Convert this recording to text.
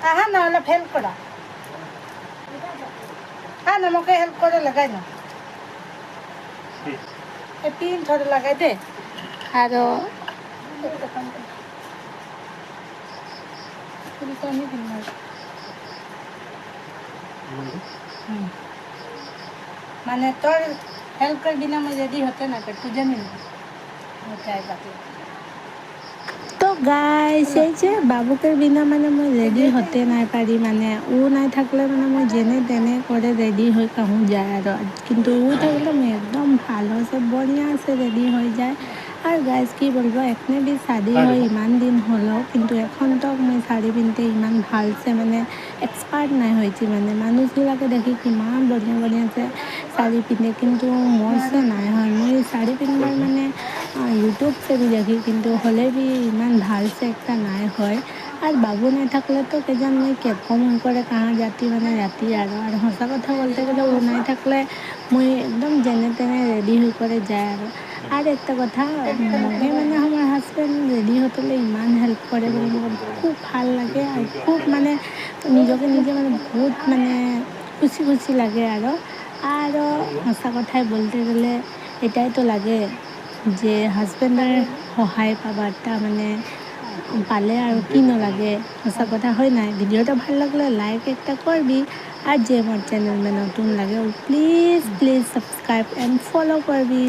আহা নহ'লে হেল্প কৰা হা না মোকে হেল্প করে লাগাই না এই পিন থরে লাগাই দে আর মানে তোর हेल्प कर बिना मैं रेडी होते ना कर तुझे नहीं होता है बाकी তো গাইছ এই যে বাবুকের বিনা মানে মই রেডি হতে নাই পারি মানে ও নাই থাকলে মানে মই যেনে তেনে করে রেডি হয়ে কাহু যায় আর কিন্তু ও থাকলে मैं एकदम ভালো से बढ़िया से রেডি হয়ে যায় আর গাইজ কি বলবো এখনে বি শাদি হয় ইমান দিন হলো কিন্তু এখন তো মই শাড়ি পিনতে ইমান ভালছে মানে এক্সপার্ট নাই হয়েছি মানে মানুষবিলাকে দেখি কিমান বঢ়িয়া বঢ়িয়াছে শাড়ি পিন্ধে কিন্তু মোৰছে নাই হয় মই শাড়ি পিন্ধার মানে ইউটিউব से भी দেখি কিন্তু হলে বি ইমান ভালছে একটা নাই হয় আর বাবু নাই থাকলে তো কেজন মই কেকম করে কাহা জাতি মানে রাতি আর সঁচা কথা বলতে গেলে ও নাই থাকলে মই একদম যেনে তেনে রেডি হয়ে করে যায় আর একটা কথা মগে মানে আমার হাজবেন্ড রেডি হতে ইমান হেল্প করে বলে মোৰ খুব ভাল লাগে আর খুব মানে নিজকে নিজে মানে বহুত মানে খুশি খুশি লাগে আর সঁচা কথাই বলতে গেলে এটাই তো লাগে যে হাজবেণ্ডৰ সহায় পাবাটা মানে পালে আৰু কি নালাগে সঁচা কথা হয় নাই ভিডিঅ'টা ভাল লাগলে লাইক একটা করবি আর যে আমার চ্যানেল में নতুন লাগে প্লিজ প্লিজ সাবস্ক্রাইব এন্ড ফলো করবি।